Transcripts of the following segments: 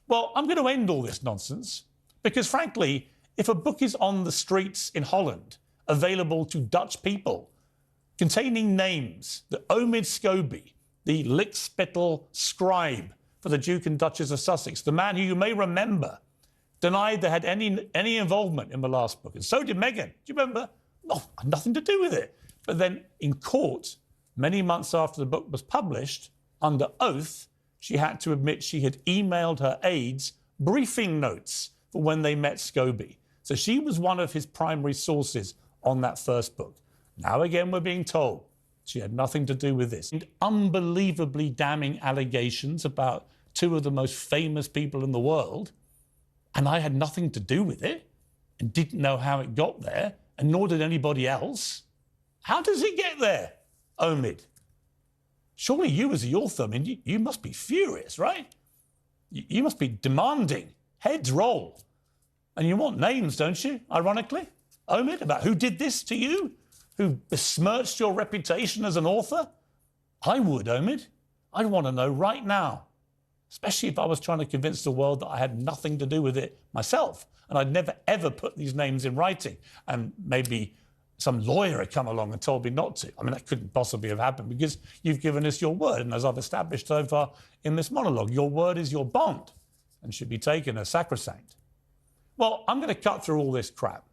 Well, I'm going to end all this nonsense because, frankly, if a book is on the streets in Holland, available to Dutch people, containing names that Omid Scobie, the lickspittle scribe for the Duke and Duchess of Sussex, the man who you may remember denied they had any involvement in the last book, and so did Meghan. Do you remember? No, nothing to do with it. But then in court, many months after the book was published, under oath, she had to admit she had emailed her aides briefing notes for when they met Scobie. So she was one of his primary sources on that first book. Now again, we're being told she had nothing to do with this. And unbelievably damning allegations about two of the most famous people in the world, and I had nothing to do with it and didn't know how it got there, and nor did anybody else. How does it get there, Omid? Surely you as the author, I mean, you must be furious, right? You must be demanding. Heads roll. And you want names, don't you, ironically, Omid, about who did this to you? Who besmirched your reputation as an author? I would, Omid. I'd want to know right now, especially if I was trying to convince the world that I had nothing to do with it myself, and I'd never, ever put these names in writing, and maybe some lawyer had come along and told me not to. I mean, that couldn't possibly have happened because you've given us your word, and as I've established so far in this monologue, your word is your bond and should be taken as sacrosanct. Well, I'm going to cut through all this crap.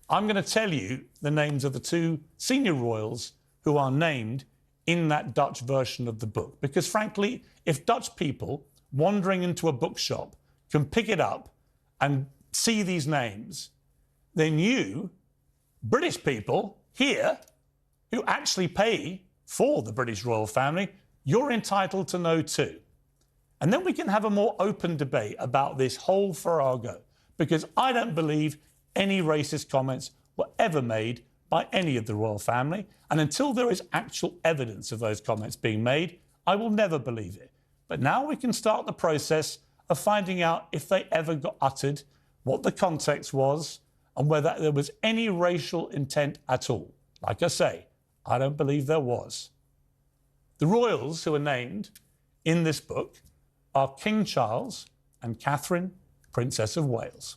I'm going to tell you the names of the two senior royals who are named in that Dutch version of the book. Because frankly, if Dutch people wandering into a bookshop can pick it up and see these names, then you, British people here, who actually pay for the British royal family, you're entitled to know too. And then we can have a more open debate about this whole farrago, because I don't believe any racist comments were ever made by any of the royal family. And until there is actual evidence of those comments being made, I will never believe it. But now we can start the process of finding out if they ever got uttered, what the context was, and whether there was any racial intent at all. Like I say, I don't believe there was. The royals who are named in this book are King Charles and Catherine, Princess of Wales.